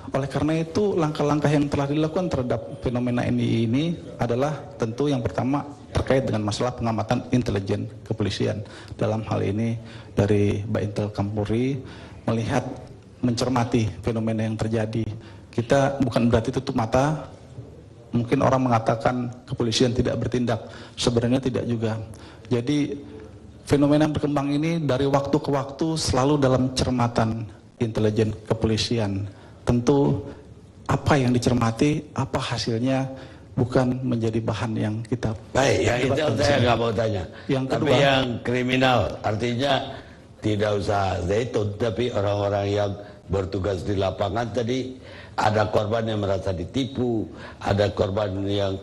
oleh karena itu langkah-langkah yang telah dilakukan terhadap fenomena ini adalah tentu yang pertama terkait dengan masalah pengamatan intelijen kepolisian. Dalam hal ini dari Baintel Kampolri melihat, mencermati fenomena yang terjadi. Kita bukan berarti tutup mata. Mungkin orang mengatakan kepolisian tidak bertindak, sebenarnya tidak juga. Jadi fenomena yang berkembang ini dari waktu ke waktu selalu dalam cermatan intelijen kepolisian. Tentu apa yang dicermati, apa hasilnya bukan menjadi bahan yang kita. Baik, yang itu saya nggak mau tanya. Yang kedua, tapi yang kriminal, artinya tidak usah Zaitun, tapi orang-orang yang bertugas di lapangan tadi, ada korban yang merasa ditipu, ada korban yang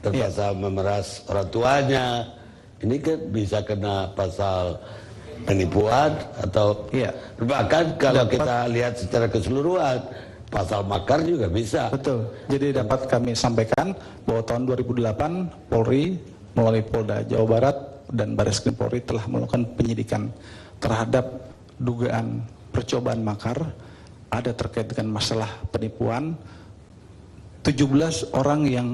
terpaksa memeras orang tuanya. Ini kan bisa kena pasal penipuan atau bahkan kalau kita lihat secara keseluruhan pasal makar juga bisa. Betul. Jadi dapat kami sampaikan bahwa tahun 2008 Polri melalui Polda Jawa Barat dan Barreskrim Polri telah melakukan penyidikan terhadap dugaan percobaan makar, ada terkait dengan masalah penipuan. 17 orang yang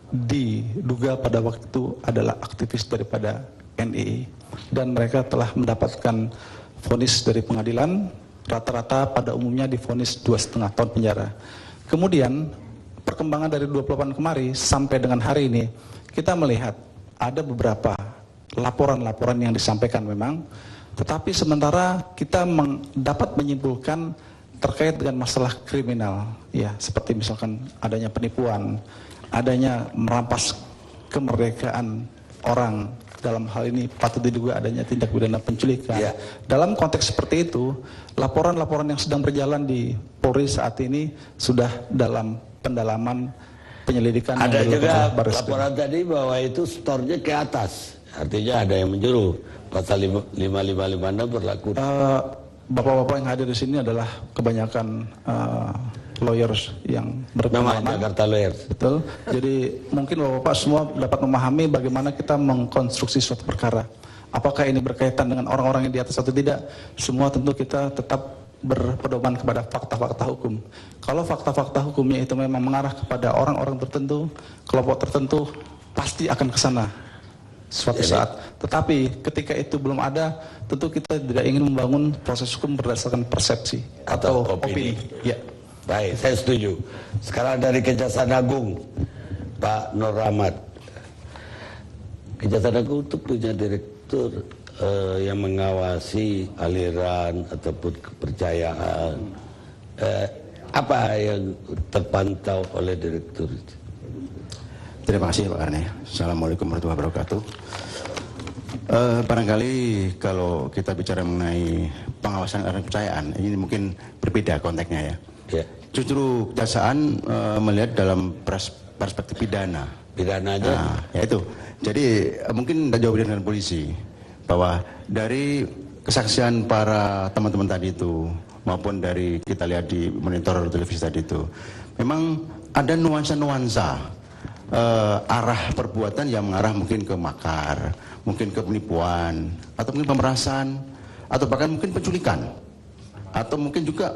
diduga pada waktu itu adalah aktivis daripada NII, dan mereka telah mendapatkan vonis dari pengadilan, rata-rata pada umumnya divonis 2,5 tahun penjara. Kemudian perkembangan dari 28 kemari sampai dengan hari ini, kita melihat ada beberapa laporan-laporan yang disampaikan memang, tetapi sementara kita dapat menyimpulkan terkait dengan masalah kriminal, ya, seperti misalkan adanya penipuan, adanya merampas kemerdekaan orang, dalam hal ini patut diduga adanya tindak pidana penculikan. Dalam konteks seperti itu, laporan-laporan yang sedang berjalan di Polri saat ini sudah dalam pendalaman penyelidikan. Ada juga laporan tadi bahwa itu stornya ke atas, artinya ada yang menyuruh. Pasal 5556 berlaku. Bapak-bapak yang hadir di sini adalah kebanyakan lawyers yang berpengalaman. Memang Jakarta lawyers. Betul. Jadi mungkin bapak-bapak semua dapat memahami bagaimana kita mengkonstruksi suatu perkara. Apakah ini berkaitan dengan orang-orang yang di atas atau tidak? Semua tentu kita tetap berpedoman kepada fakta-fakta hukum. Kalau fakta-fakta hukumnya itu memang mengarah kepada orang-orang tertentu, kelompok tertentu, pasti akan ke sana suatu saat. Tetapi ketika itu belum ada, tentu kita tidak ingin membangun proses hukum berdasarkan persepsi atau opini. Ya. Baik, saya setuju. Sekarang dari Kejaksaan Agung, Pak Nur Rahmat. Kejaksaan Agung itu punya direktur yang mengawasi aliran ataupun kepercayaan. Apa yang terpantau oleh direktur itu? Terima kasih Pak Karni. Assalamualaikum warahmatullahi wabarakatuh. Barangkali kalau kita bicara mengenai pengawasan aliran kepercayaan, ini mungkin berbeda konteksnya ya. Justru kejaksaan melihat dalam perspektif pidana. Pidana aja? Nah, ya itu. Jadi mungkin kita jawab dengan polisi bahwa dari kesaksian para teman-teman tadi itu maupun dari kita lihat di monitor televisi tadi itu, memang ada nuansa-nuansa arah perbuatan yang mengarah mungkin ke makar, mungkin ke penipuan, atau mungkin pemerasan, atau bahkan mungkin penculikan, atau mungkin juga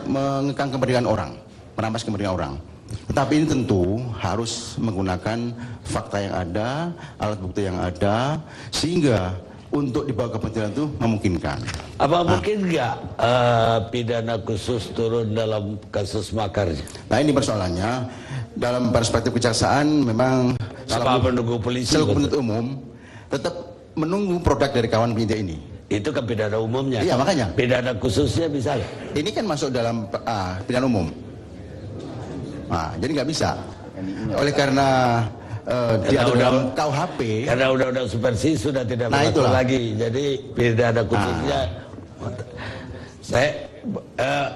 mengekang kemerdekaan orang, merampas kemerdekaan orang. Tetapi ini tentu harus menggunakan fakta yang ada, alat bukti yang ada, sehingga untuk dibawa ke pengadilan itu memungkinkan. Apa mungkin nggak pidana khusus turun dalam kasus makar? Nah ini persoalannya, dalam perspektif kejaksaan memang apa menunggu polisi? Selaku penuntut umum tetap menunggu produk dari kawan penyidik ini. Itu kan pidana umumnya. Iya makanya. Pidana khususnya bisa. Ini kan masuk dalam pidana umum. Nah, jadi nggak bisa. Oleh karena diatur dalam KUHP. Karena undang-undang supervisi sudah tidak berlaku lagi. Jadi pidana khususnya. Saya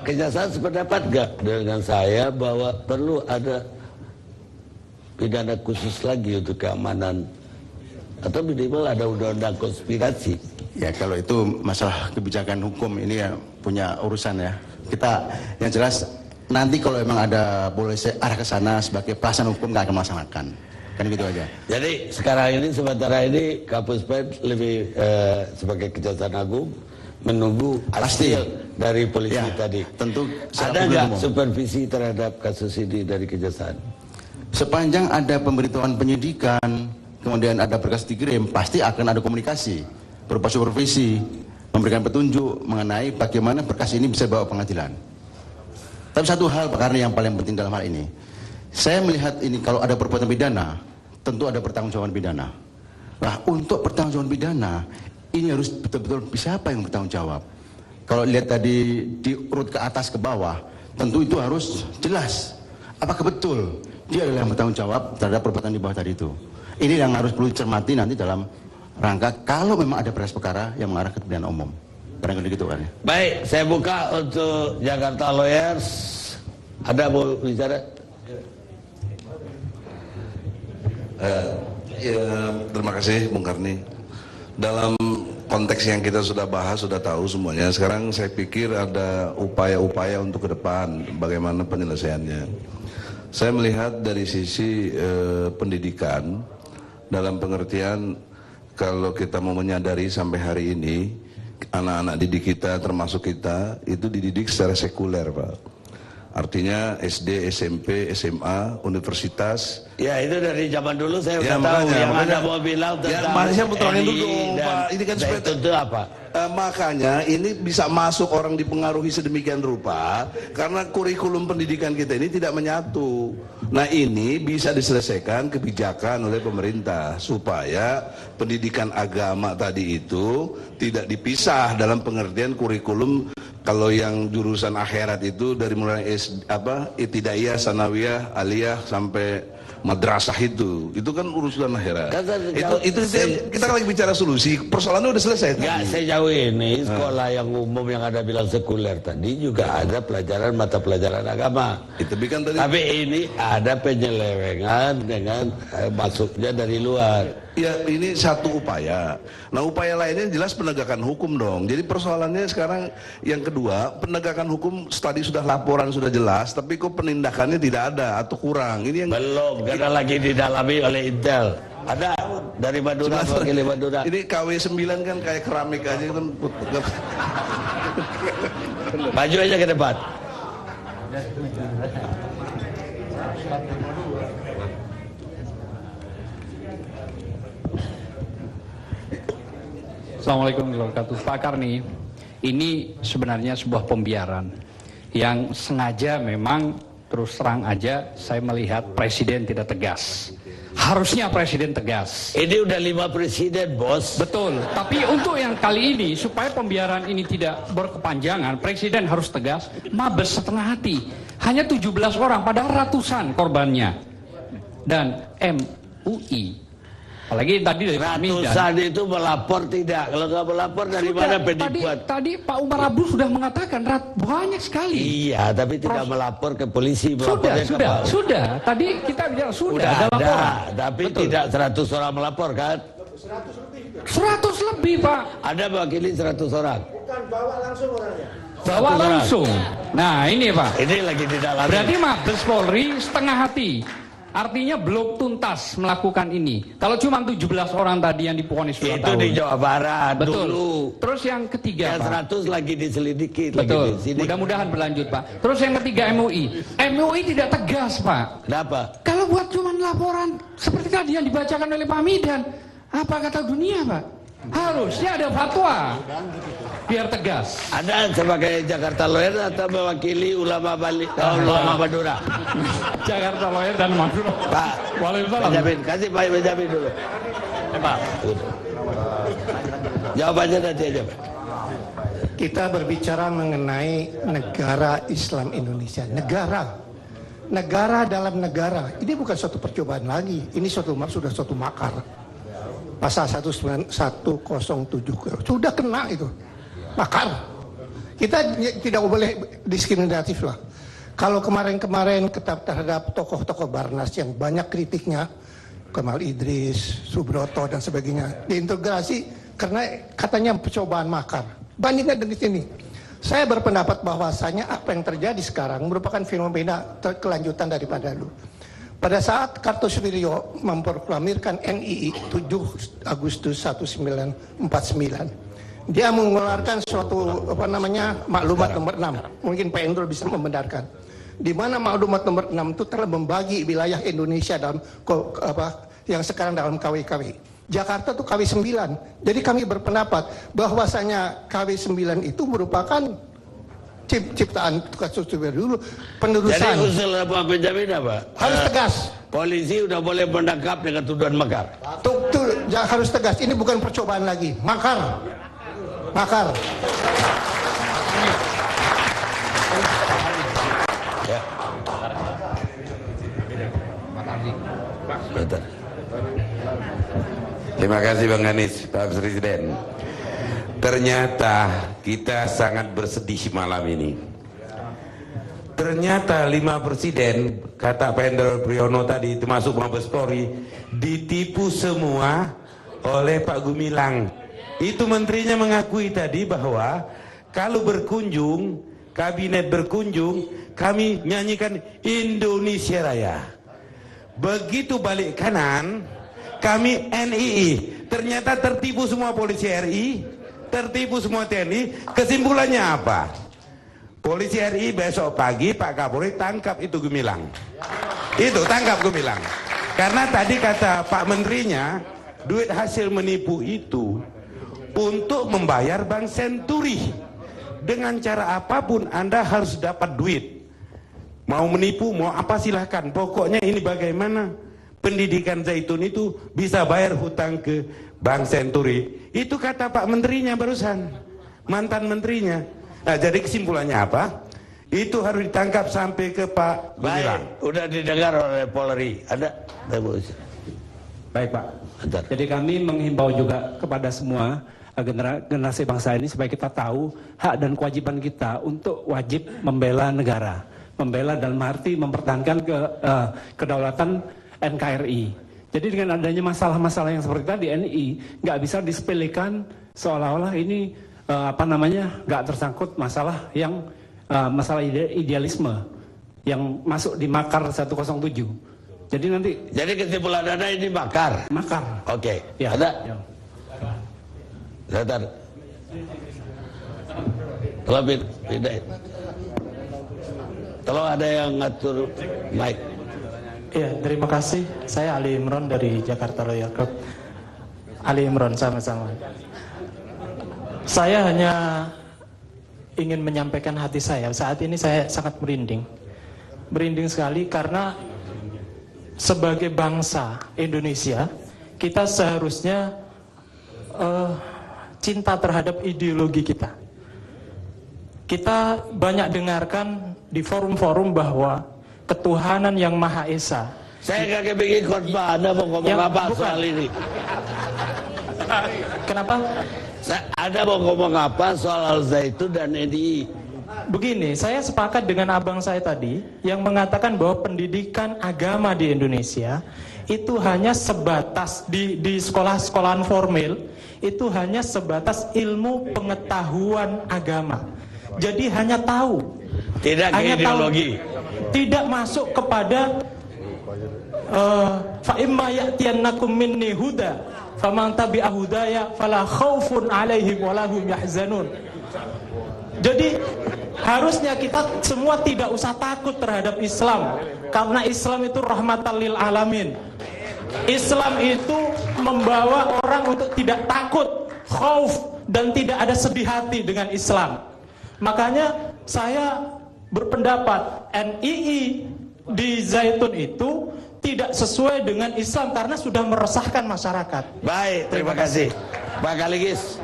kejaksaan sependapat nggak dengan saya bahwa perlu ada pidana khusus lagi untuk keamanan, atau minimal ada undang-undang konspirasi. Ya kalau itu masalah kebijakan hukum ini ya punya urusan ya. Kita yang jelas nanti kalau memang ada polisi arah ke sana sebagai pelaksanaan hukum nggak akan melaksanakan. Kan gitu aja. Jadi sekarang ini sementara ini Kapus Pen lebih sebagai Kejaksaan Agung menunggu Pasti. hasil dari polisi Ya, tadi. tentu Ada nggak supervisi terhadap kasus ini dari kejaksaan? Sepanjang ada pemberitahuan penyidikan, kemudian ada berkas dikirim, pasti akan ada komunikasi berupa supervisi, memberikan petunjuk mengenai bagaimana berkas ini bisa dibawa pengadilan. Tapi satu hal karena yang paling penting dalam hal ini, saya melihat ini kalau ada perbuatan pidana, tentu ada pertanggungjawaban pidana. Nah, untuk pertanggungjawaban pidana, ini harus betul-betul siapa yang bertanggung jawab. Kalau lihat tadi diurut ke atas ke bawah, tentu itu harus jelas. Apakah betul dia adalah yang bertanggung jawab terhadap perbuatan di bawah tadi itu. Ini yang harus perlu dicermati nanti dalam rangka kalau memang ada berkas perkara yang mengarah ke pidana umum. Barangkali gitu kan. Baik, saya buka untuk Jakarta Lawyers. Ada mau bicara? Ya, terima kasih Bung Karni. Dalam konteks yang kita sudah bahas, sudah tahu semuanya. Sekarang saya pikir ada upaya-upaya untuk ke depan, bagaimana penyelesaiannya. Saya melihat dari sisi pendidikan, dalam pengertian kalau kita mau menyadari sampai hari ini, anak-anak didik kita, termasuk kita, itu dididik secara sekuler, Pak. Artinya SD, SMP, SMA, universitas. Ya itu dari zaman dulu saya Ya, udah tahu. Yang makanya, Anda mau bilang tentang saya mau terangin dulu NI dong, dan Pak. Ini kan supaya itu apa? makanya ini bisa masuk orang dipengaruhi sedemikian rupa karena kurikulum pendidikan kita ini tidak menyatu. Nah, ini bisa diselesaikan kebijakan oleh pemerintah supaya pendidikan agama tadi itu tidak dipisah dalam pengertian kurikulum. Kalau yang jurusan akhirat itu dari mulai ibtidaiyah, sanawiyah, aliyah sampai madrasah itu kan urusan akhirat. Itu kita lagi bicara solusi, persoalannya udah selesai. Enggak, sejauh ini sekolah yang umum yang ada bilang sekuler tadi juga ada pelajaran mata pelajaran agama. Tapi ini ada penyelewengan dengan masuknya dari luar. Ya, ini satu upaya. Nah, upaya lainnya jelas penegakan hukum dong. Jadi persoalannya sekarang yang kedua, penegakan hukum tadi sudah laporan sudah jelas, tapi kok penindakannya tidak ada atau kurang. Ini yang belum, karena lagi didalami oleh Intel. Ada dari Madura, wakili Madura. Ini KW9 kan kayak keramik aja kan. Maju aja ke depan. Assalamualaikum warahmatullahi wabarakatuh. Pak Karni, ini sebenarnya sebuah pembiaran yang sengaja memang terus terang aja saya melihat Presiden tidak tegas. Harusnya Presiden tegas. Ini udah 5 presiden, bos. Betul, tapi untuk yang kali ini supaya pembiaran ini tidak berkepanjangan, Presiden harus tegas. Mabes setengah hati, hanya 17 orang padahal ratusan korbannya. Dan MUI, apalagi tadi dari ratusan itu melapor tidak. Kalau nggak melapor dari mana penipuan? Tadi Pak Umar Abdul sudah mengatakan banyak sekali. Iya, tapi tidak melapor ke polisi. Sudah. Tadi kita bilang sudah ada laporan. Tapi betul. Tidak 100 orang melapor kan? 100 lebih, Pak. Ada mewakili 100 orang. Bukan bawa langsung orangnya. Bawa langsung. Nah ini Pak. Ini lagi di dalam. Berarti Mabes Polri setengah hati. Artinya belum tuntas melakukan ini. Kalau cuma 17 orang tadi yang diponis 2 tahun. Itu di Jawa Barat. Betul. Dulu. Terus yang ketiga, Pak. 100 lagi diselidiki. Betul. Mudah-mudahan berlanjut, Pak. Terus yang ketiga MUI. MUI tidak tegas, Pak. Kenapa? Kalau buat cuma laporan seperti tadi yang dibacakan oleh Pak Midan, apa kata dunia, Pak? Harusnya ada fatwa biar tegas. Anda sebagai Jakarta Lawyer atau mewakili ulama Bali, ulama Madura? Jakarta Lawyer dan Madura. Pak, Benjamin, kasih Pak Benjamin dulu. Pak, jawabannya nanti aja, Pak. Kita berbicara mengenai negara Islam Indonesia. Negara dalam negara. Ini bukan suatu percobaan lagi. Ini sudah suatu makar. Pasal 107 sudah kena itu makar. Kita tidak boleh diskriminatif lah. Kalau kemarin terhadap tokoh-tokoh Barnas yang banyak kritiknya, Kemal Idris, Subroto dan sebagainya, diintegrasi karena katanya percobaan makar. Bandingkan dengan sini, saya berpendapat bahwasanya apa yang terjadi sekarang merupakan fenomena kelanjutan daripada dulu. Pada saat Kartosuwiryo memproklamirkan NII 7 Agustus 1949, Dia mengeluarkan suatu maklumat nomor 6. Mungkin Pak Endro bisa membenarkan. Di mana maklumat nomor 6 itu telah membagi wilayah Indonesia dalam yang sekarang dalam KW-KW. Jakarta itu KW 9. Jadi kami berpendapat bahwasanya KW 9 itu merupakan ciptaan kasus dulu penerusan. Jadi usul Pak Benjamin apa? Harus tegas. Polisi udah boleh menangkap dengan tuduhan makar. Harus tegas. Ini bukan percobaan lagi. Makar. Ya. Terima kasih Bang Anies, Pak Presiden. Ternyata kita sangat bersedih malam ini. Ternyata 5 presiden, kata Pak Hendro Priyono tadi, termasuk Mabes Polri, ditipu semua oleh Pak Gumilang. Itu menterinya mengakui tadi bahwa kalau berkunjung, kabinet berkunjung, kami nyanyikan Indonesia Raya. Begitu balik kanan, kami NII. Ternyata tertipu semua polisi RI, tertipu semua TNI. Kesimpulannya apa? Polisi RI besok pagi Pak Kapolri tangkap itu Gumilang. Itu tangkap Gumilang. Karena tadi kata Pak Menterinya, duit hasil menipu itu untuk membayar Bank Senturi. Dengan cara apapun Anda harus dapat duit. Mau menipu, mau apa silahkan. Pokoknya ini bagaimana pendidikan Zaitun itu bisa bayar hutang ke Bank Senturi. Itu kata Pak Menterinya barusan, mantan menterinya. Nah, jadi kesimpulannya apa? Itu harus ditangkap sampai ke Pak Gumilang. Udah didengar oleh Polri. Ada? Baik Pak. Jadi kami menghimbau juga kepada semua generasi bangsa ini supaya kita tahu hak dan kewajiban kita untuk wajib membela negara. Membela dalam arti mempertahankan kedaulatan NKRI. Jadi dengan adanya masalah-masalah yang seperti tadi NI nggak bisa disepelekan seolah-olah ini nggak tersangkut masalah yang masalah idealisme yang masuk di Makar 107. Jadi nanti. Jadi kesimpulan Anda ini makar. Makar. Oke. Ya. Ada. Ya. Sebentar. Tolong pindahin. Tolong ada yang ngatur mic. Iya, terima kasih. Saya Ali Imron dari Jakarta Royal Club. Ali Imron, sama-sama. Saya hanya ingin menyampaikan hati saya. Saat ini saya sangat merinding. Merinding sekali karena sebagai bangsa Indonesia, kita seharusnya cinta terhadap ideologi kita. Kita banyak dengarkan di forum-forum bahwa ketuhanan yang Maha Esa. Saya kagak bikin khotbah, Anda mau ngomong apa bukan soal ini? Kenapa? Anda mau ngomong apa soal Al-Zaitun dan NII? Begini, saya sepakat dengan abang saya tadi yang mengatakan bahwa pendidikan agama di Indonesia itu hanya sebatas di sekolah-sekolahan formal, itu hanya sebatas ilmu pengetahuan agama. Jadi hanya tahu. Tidak ke ideologi. Tidak masuk kepada fa imma ya'tiyannakum minni huda faman tabi'a hudaya fala khaufun 'alaihim wa lahum yahzanun. Jadi harusnya kita semua tidak usah takut terhadap Islam karena Islam itu rahmatan lil alamin. Islam itu membawa orang untuk tidak takut, khauf dan tidak ada sedih hati dengan Islam. Makanya saya berpendapat NII di Zaitun itu tidak sesuai dengan Islam karena sudah meresahkan masyarakat. Baik, terima kasih. Pak Kaligis.